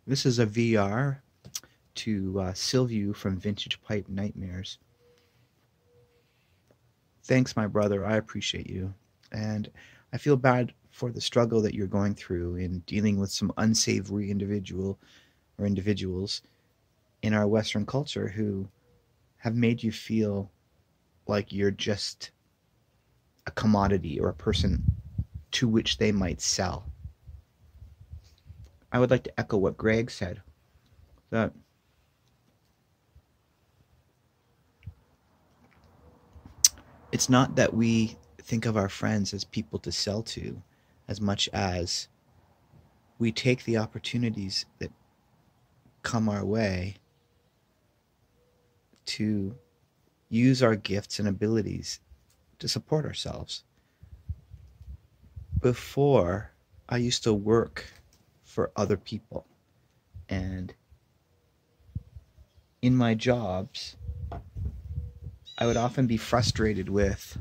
This is a VR to Sylview from Vintage Pipe Nightmares. Thanks, my brother. I appreciate you. And I feel bad for the struggle that you're going through in dealing with some unsavory individual or individuals in our Western culture who have made you feel like you're just a commodity or a person to which they might sell. I would like to echo what Greg said, that it's not that we think of our friends as people to sell to as much as we take the opportunities that come our way to use our gifts and abilities to support ourselves. Before, I used to work for other people, and in my jobs, I would often be frustrated with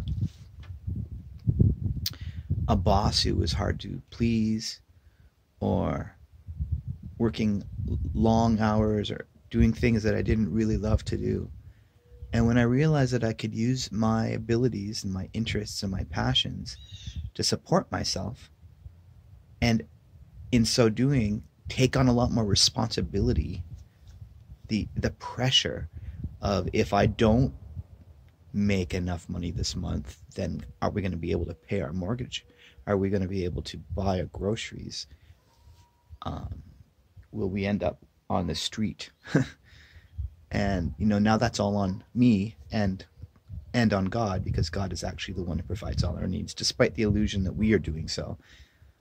a boss who was hard to please, or working long hours, or doing things that I didn't really love to do. And when I realized that I could use my abilities and my interests and my passions to support myself, and in so doing, take on a lot more responsibility, the pressure of, if I don't make enough money this month, then are we going to be able to pay our mortgage? Are we going to be able to buy our groceries? Um, will we end up on the street? And now that's all on me and on God, because God is actually the one who provides all our needs, despite the illusion that we are doing so.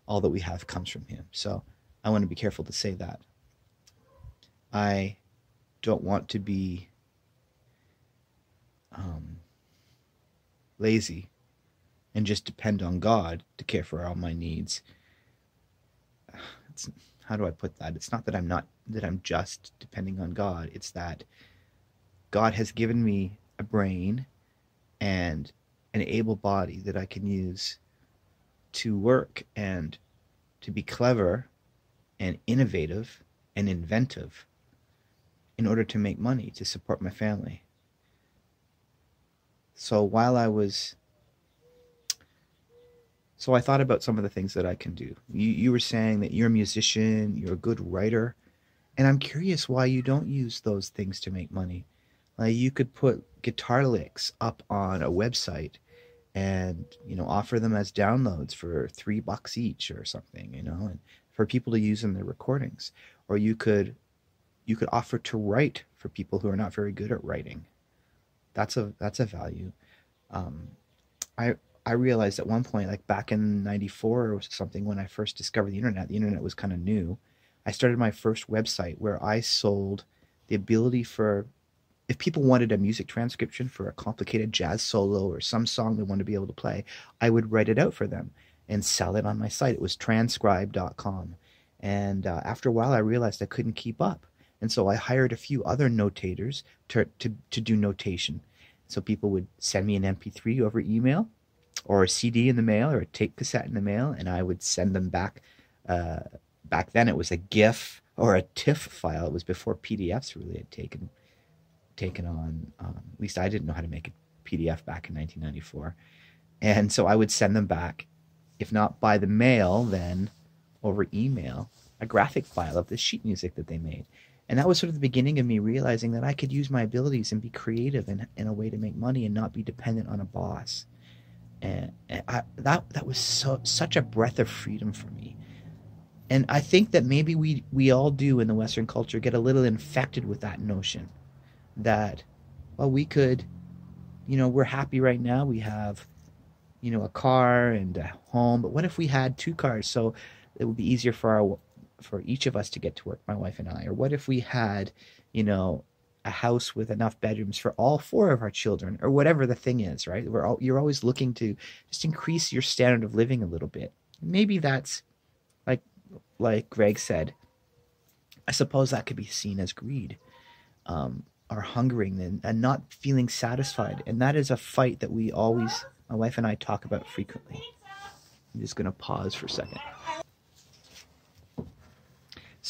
All that we have comes from Him. So I want to be careful to say that. I don't want to be um, lazy and just depend on God to care for all my needs. It's, how do I put that? It's not that I'm just depending on God. It's that God has given me a brain and an able body that I can use to work and to be clever and innovative and inventive in order to make money to support my family. So I thought about some of the things that I can do. You were saying that you're a musician, you're a good writer, and I'm curious why you don't use those things to make money. Like, you could put guitar licks up on a website and offer them as downloads for $3 each or something, and for people to use in their recordings. Or you could offer to write for people who are not very good at writing. That's a value. um, I I realized at one point, like back in '94 or something, when I first discovered the internet was kind of new. I started my first website where I sold the ability for, if people wanted a music transcription for a complicated jazz solo or some song they wanted to be able to play, I would write it out for them and sell it on my site. It was transcribe.com. And after a while, I realized I couldn't keep up. And so I hired a few other notators to do notation. So people would send me an MP3 over email, or a CD in the mail, or a tape cassette in the mail, and I would send them back. Back then, it was a GIF or a TIFF file. It was before PDFs really had taken on. At least I didn't know how to make a PDF back in 1994, and so I would send them back, if not by the mail, then over email, a graphic file of the sheet music that they made. And that was sort of the beginning of me realizing that I could use my abilities and be creative in a way to make money and not be dependent on a boss. And that was such a breath of freedom for me. And I think that maybe we all do in the Western culture get a little infected with that notion that, well, we could, we're happy right now. We have, a car and a home, but what if we had two cars? So it would be easier for each of us to get to work, my wife and I. Or what if we had, a house with enough bedrooms for all four of our children, or whatever the thing is, right? You're always looking to just increase your standard of living a little bit. Maybe that's like Greg said. I suppose that could be seen as greed, or hungering and not feeling satisfied. And that is a fight that my wife and I talk about frequently. I'm just going to pause for a second.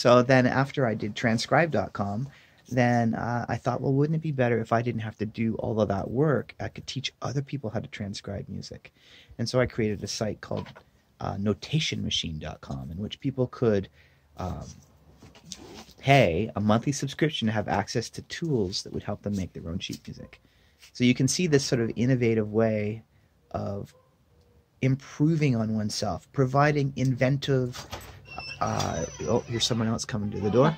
So then after I did transcribe.com, then I thought, well, wouldn't it be better if I didn't have to do all of that work? I could teach other people how to transcribe music. And so I created a site called notationmachine.com, in which people could um, pay a monthly subscription to have access to tools that would help them make their own sheet music. So you can see this sort of innovative way of improving on oneself, providing inventive. Oh, here's someone else coming to the door.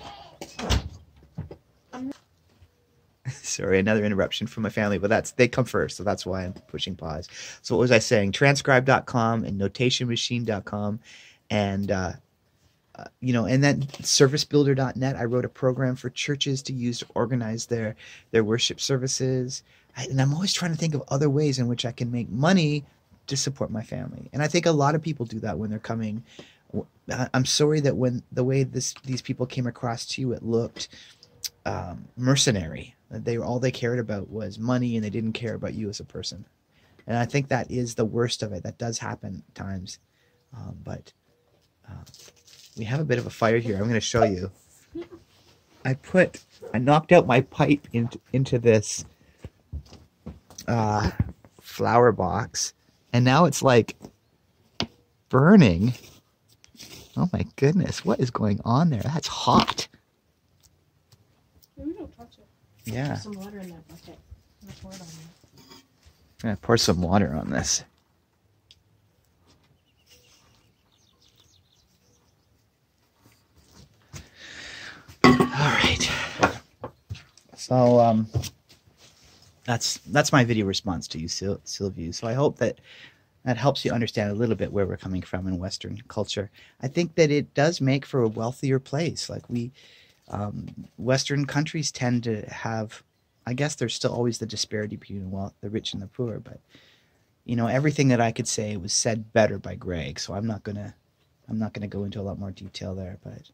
Sorry, another interruption from my family, but they come first, so that's why I'm pushing pause. So what was I saying? Transcribe.com and notationmachine.com, and and then servicebuilder.net. I wrote a program for churches to use to organize their worship services, and I'm always trying to think of other ways in which I can make money to support my family. And I think a lot of people do that when they're coming. I'm sorry that when the way these people came across to you, it looked mercenary. All they cared about was money, and they didn't care about you as a person. And I think that is the worst of it. That does happen at times, but we have a bit of a fire here. I'm going to show you. I knocked out my pipe into this flower box, and now it's like burning. Oh my goodness, what is going on there? That's hot. Maybe don't touch it. Yeah. There's some water in that bucket. Pour it on there. I'm going to pour some water on this. All right. So that's my video response to you, Sylvie. So I hope that helps you understand a little bit where we're coming from in Western culture. I think that it does make for a wealthier place. Like Western countries tend to have, I guess there's still always the disparity between the rich and the poor, but everything that I could say was said better by Greg. So I'm not gonna go into a lot more detail there, but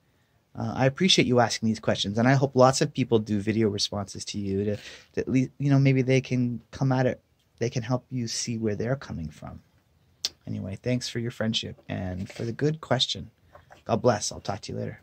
I appreciate you asking these questions, and I hope lots of people do video responses to you to at least maybe they can come at it. They can help you see where they're coming from. Anyway, thanks for your friendship and for the good question. God bless. I'll talk to you later.